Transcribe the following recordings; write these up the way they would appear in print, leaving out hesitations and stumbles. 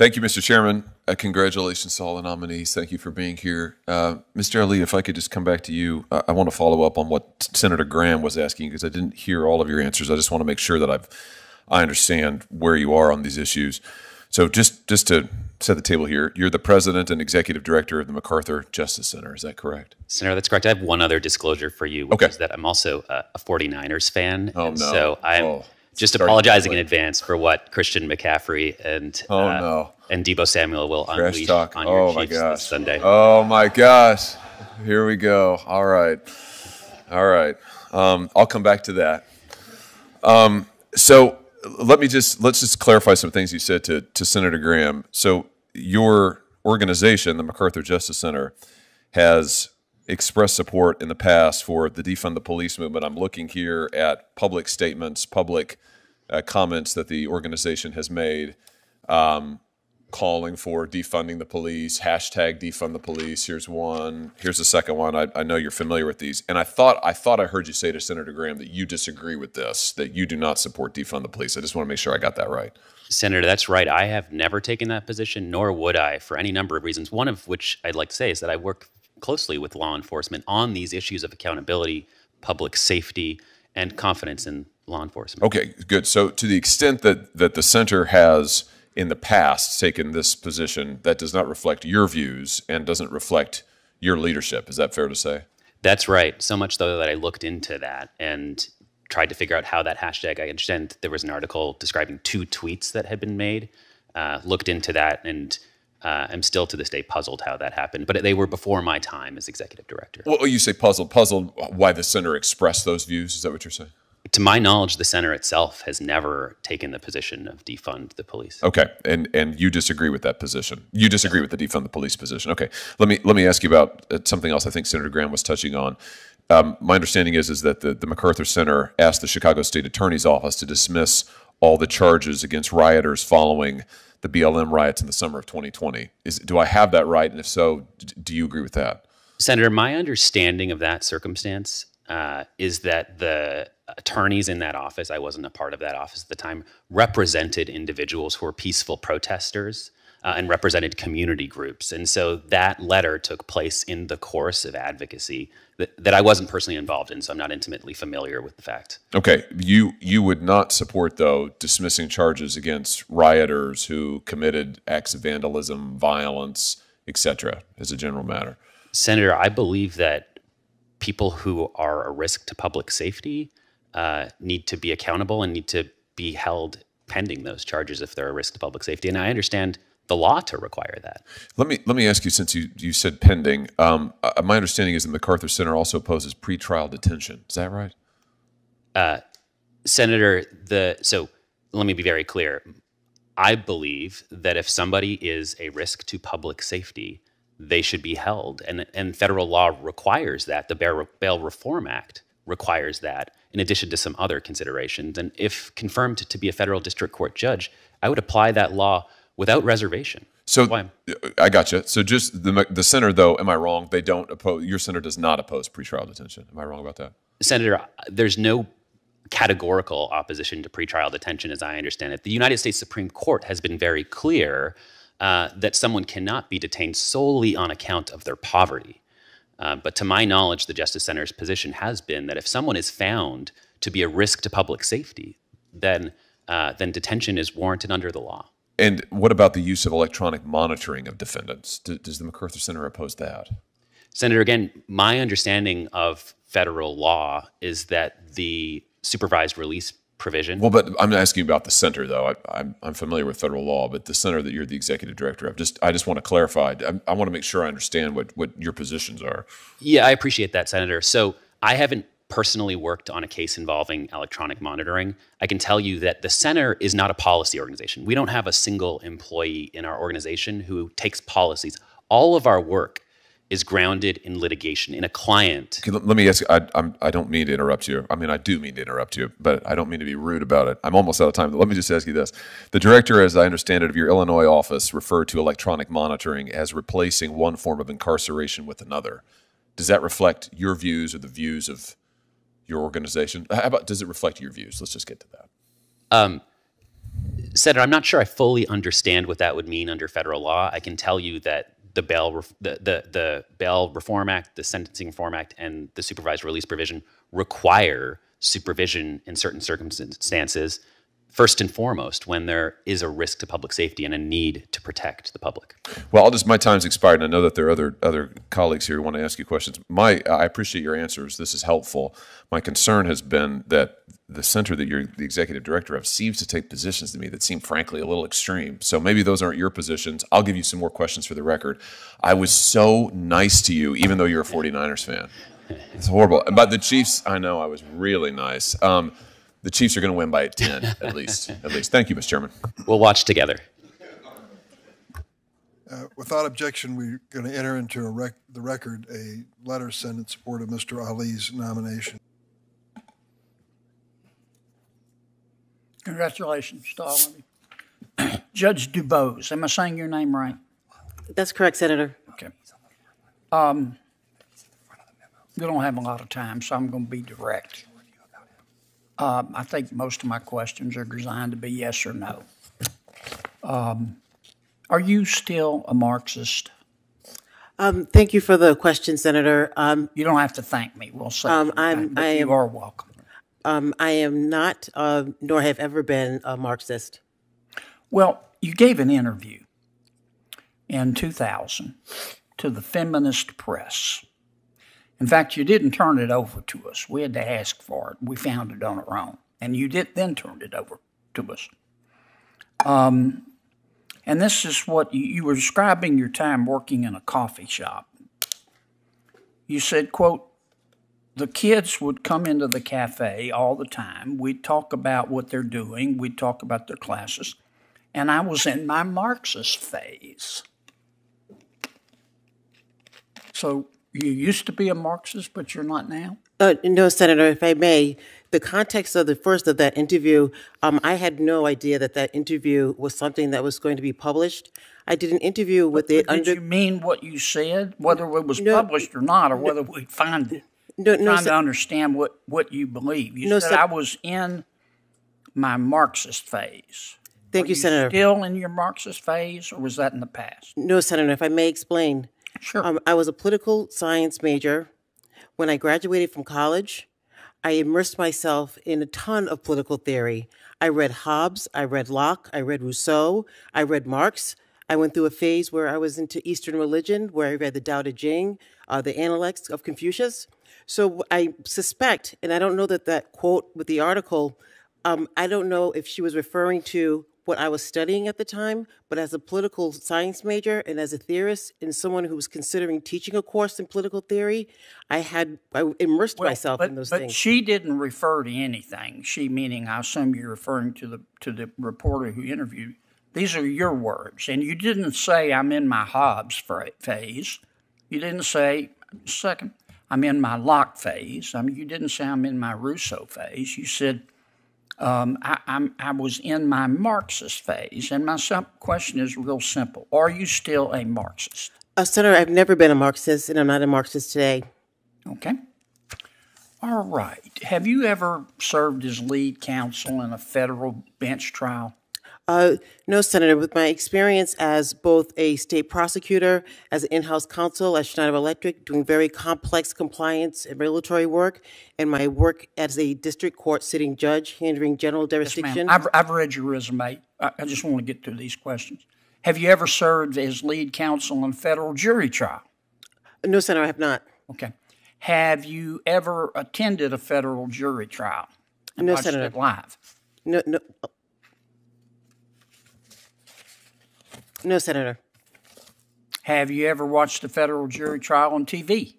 Thank you, Mr. Chairman. Congratulations to all the nominees. Thank you for being here. Mr. Ali, if I could just come back to you, I want to follow up on what Senator Graham was asking because I didn't hear all of your answers. I just want to make sure that I understand where you are on these issues. So just to set the table here, you're the president and executive director of the MacArthur Justice Center. Is that correct? Senator, that's correct. I have one other disclosure for you, which is that I'm also a 49ers fan. Oh, and no. So I'm just apologizing in advance for what Christian McCaffrey and Deebo Samuel will unleash on your Chiefs this Sunday. Oh, my gosh. Here we go. All right. I'll come back to that. So let's just clarify some things you said to Senator Graham. So your organization, the MacArthur Justice Center, has expressed support in the past for the defund the police movement. I'm looking here at public statements, public comments that the organization has made, calling for defunding the police, hashtag defund the police. Here's one. Here's the second one. I know you're familiar with these. And I thought I heard you say to Senator Graham that you disagree with this, that you do not support defund the police. I just want to make sure I got that right. Senator, that's right. I have never taken that position, nor would I, for any number of reasons. One of which I'd like to say is that I work closely with law enforcement on these issues of accountability, public safety, and confidence in law enforcement. Okay, good. So to the extent that the center has in the past taken this position, that does not reflect your views and doesn't reflect your leadership. Is that fair to say? That's right. So much so that I looked into that and tried to figure out how that hashtag, I understand there was an article describing 2 tweets that had been made, looked into that, and I'm still to this day puzzled how that happened. But they were before my time as executive director. Well, you say puzzled why the center expressed those views? Is that what you're saying? To my knowledge, the center itself has never taken the position of defund the police. Okay, and you disagree with that position. You disagree with the defund the police position. Okay, let me ask you about something else I think Senator Graham was touching on. My understanding is that the MacArthur Center asked the Chicago State Attorney's Office to dismiss all the charges against rioters following the BLM riots in the summer of 2020. Do I have that right? And if so, do you agree with that? Senator, my understanding of that circumstance is that the attorneys in that office, I wasn't a part of that office at the time, represented individuals who were peaceful protesters and represented community groups. And so that letter took place in the course of advocacy that I wasn't personally involved in, so I'm not intimately familiar with the fact. Okay, you would not support, though, dismissing charges against rioters who committed acts of vandalism, violence, etc., as a general matter? Senator, I believe that people who are a risk to public safety need to be accountable and need to be held pending those charges if they're a risk to public safety. And I understand the law to require that. Let me ask you, since you said pending, my understanding is the MacArthur Center also opposes pretrial detention. Is that right? Senator, so let me be very clear. I believe that if somebody is a risk to public safety, they should be held. And federal law requires that. The Bail Reform Act requires that, in addition to some other considerations. And if confirmed to be a federal district court judge, I would apply that law without reservation. So I got you. So just the center, though, am I wrong? They don't oppose. Your center does not oppose pretrial detention. Am I wrong about that? Senator, there's no categorical opposition to pretrial detention, as I understand it. The United States Supreme Court has been very clear that someone cannot be detained solely on account of their poverty. But to my knowledge, the Justice Center's position has been that if someone is found to be a risk to public safety, then detention is warranted under the law. And what about the use of electronic monitoring of defendants? Does the MacArthur Center oppose that? Senator, again, my understanding of federal law is that the supervised release provision. Well, but I'm asking about the center, though. I'm familiar with federal law, but the center that you're the executive director of, I just want to clarify. I want to make sure I understand what your positions are. Yeah, I appreciate that, Senator. So I haven't personally worked on a case involving electronic monitoring. I can tell you that the center is not a policy organization. We don't have a single employee in our organization who takes policies. All of our work is grounded in litigation, in a client. Okay, let me ask, I don't mean to interrupt you. I mean, I do mean to interrupt you, but I don't mean to be rude about it. I'm almost out of time. Let me just ask you this. The director, as I understand it, of your Illinois office referred to electronic monitoring as replacing one form of incarceration with another. Does that reflect your views or the views of your organization? How about, does it reflect your views? Let's just get to that. Senator, I'm not sure I fully understand what that would mean under federal law. I can tell you that the Bail Reform Act, the Sentencing Reform Act, and the supervised release provision require supervision in certain circumstances, first and foremost, when there is a risk to public safety and a need to protect the public. Well, my time's expired, and I know that there are other colleagues here who want to ask you questions. I appreciate your answers. This is helpful. My concern has been that the center that you're the executive director of seems to take positions to me that seem, frankly, a little extreme. So maybe those aren't your positions. I'll give you some more questions for the record. I was so nice to you, even though you're a 49ers fan. It's horrible. But the Chiefs, I know I was really nice. The Chiefs are going to win by 10, at least. Thank you, Mr. Chairman. We'll watch together. Without objection, we're going to enter into the record a letter sent in support of Mr. Ali's nomination. Congratulations, Stalin. Judge Dubose, am I saying your name right? That's correct, Senator. Okay. We don't have a lot of time, so I'm going to be direct. I think most of my questions are designed to be yes or no. Are you still a Marxist? Thank you for the question, Senator. You don't have to thank me. We'll say you are welcome. I am not, nor have ever been a Marxist. Well, you gave an interview in 2000 to the Feminist Press. In fact, you didn't turn it over to us. We had to ask for it. We found it on our own. And you did then turn it over to us. And this is what you were describing your time working in a coffee shop. You said, quote, the kids would come into the cafe all the time. We'd talk about what they're doing. We'd talk about their classes. And I was in my Marxist phase. So you used to be a Marxist, but you're not now? No, Senator, if I may, the context of the first of that interview, I had no idea that interview was something that was going to be published. I did an interview with the... Did you mean what you said, whether it was published or not, or whether we'd find it? Trying to understand what you believe. You said I was in my Marxist phase. Thank you, Senator. Still in your Marxist phase, or was that in the past? No, Senator, if I may explain. Sure. I was a political science major. When I graduated from college, I immersed myself in a ton of political theory. I read Hobbes, I read Locke, I read Rousseau, I read Marx. I went through a phase where I was into Eastern religion, where I read the Tao Te Ching, the Analects of Confucius. So I suspect, and I don't know that quote with the article, I don't know if she was referring to what I was studying at the time, but as a political science major and as a theorist and someone who was considering teaching a course in political theory, I immersed myself in those things. But she didn't refer to anything. She, meaning I assume you're referring to the reporter who interviewed. These are your words, and you didn't say I'm in my Hobbes phase. You didn't say, second, I'm in my Locke phase. You didn't say I'm in my Rousseau phase. You said I was in my Marxist phase. And my question is real simple. Are you still a Marxist? Senator, I've never been a Marxist, and I'm not a Marxist today. Okay. All right. Have you ever served as lead counsel in a federal bench trial? No, Senator. With my experience as both a state prosecutor, as an in-house counsel at Schneider Electric, doing very complex compliance and regulatory work, and my work as a district court sitting judge, handling general jurisdiction. Yes, ma'am. I've read your resume. I just want to get through these questions. Have you ever served as lead counsel in a federal jury trial? No, Senator, I have not. Okay. Have you ever attended a federal jury trial? And No, watched Senator. it live? No. No, Senator. Have you ever watched a federal jury trial on TV?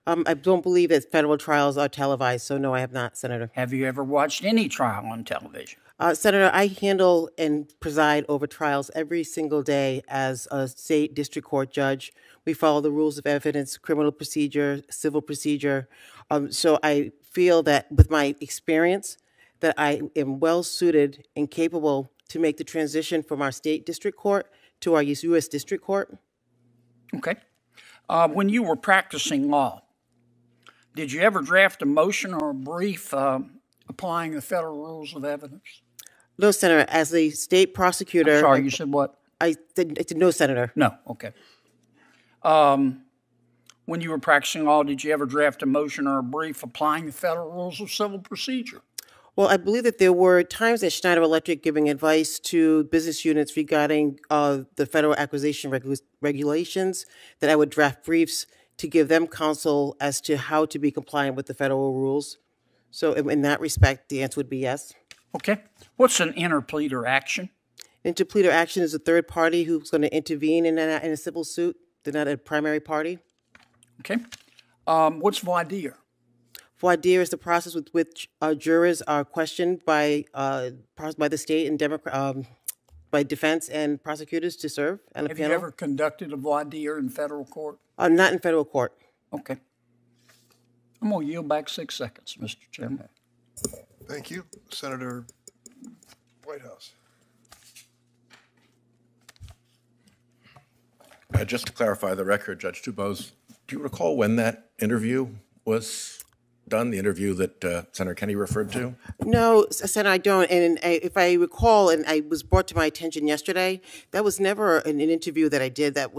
I don't believe that federal trials are televised, so no, I have not, Senator. Have you ever watched any trial on television? Senator, I handle and preside over trials every single day as a state district court judge. We follow the rules of evidence, criminal procedure, civil procedure. So I feel that with my experience, that I am well suited and capable to make the transition from our state district court to our U.S. district court. Okay. When you were practicing law, did you ever draft a motion or a brief applying the federal rules of evidence? No, Senator. As a state prosecutor, Sorry, you said what? I said no, Senator. No, okay. When you were practicing law, did you ever draft a motion or a brief applying the federal rules of civil procedure? Well, I believe that there were times at Schneider Electric giving advice to business units regarding the federal acquisition regulations, that I would draft briefs to give them counsel as to how to be compliant with the federal rules. So in that respect, the answer would be yes. Okay. What's an interpleader action? Interpleader action is a third party who's going to intervene in a civil suit. They're not a primary party. Okay. What's voir dire? Voir dire is the process with which jurors are questioned by the state and by defense and prosecutors to serve on a Have panel. you ever conducted a voir dire in federal court? Not in federal court. Okay. I'm going to yield back 6 seconds, Mr. Chairman. Thank you. Senator Whitehouse. Just to clarify the record, Judge Dubose, do you recall when that interview was done, the interview that Senator Kennedy referred to? No, Senator, I don't. And if I recall, and I was brought to my attention yesterday, that was never an interview that I did that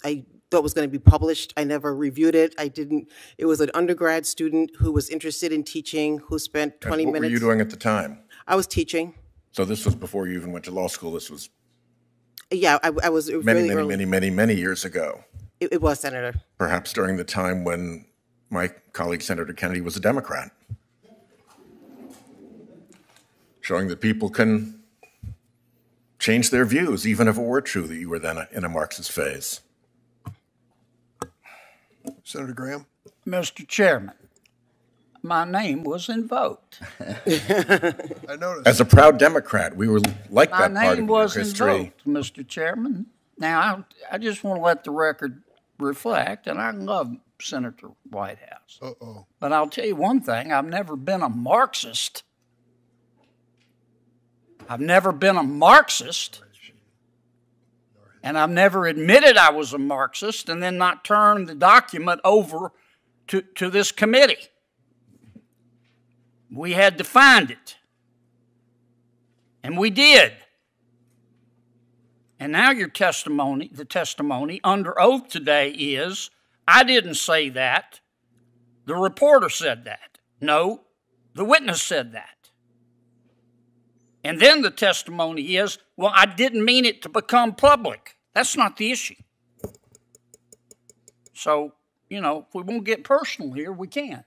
I thought was going to be published. I never reviewed it. I didn't. It was an undergrad student who was interested in teaching, who spent 20 minutes. What were you doing at the time? I was teaching. So this was before you even went to law school. This was Yeah, I was many years ago. It was, Senator. Perhaps during the time when my colleague Senator Kennedy was a Democrat, showing that people can change their views, even if it were true that you were then in a Marxist phase. Senator Graham. Mr. Chairman, my name was invoked. I noticed. As a proud Democrat, we were like My that part of name your was history. invoked, Mr. Chairman. Now, I just want to let the record reflect, and I love Senator Whitehouse. Uh-oh. But I'll tell you one thing, I've never been a Marxist. I've never been a Marxist. And I've never admitted I was a Marxist and then not turned the document over to this committee. We had to find it. And we did. And now the testimony under oath today is, I didn't say that. The reporter said that. No, the witness said that. And then the testimony is, well, I didn't mean it to become public. That's not the issue. So, if we won't get personal here, we can.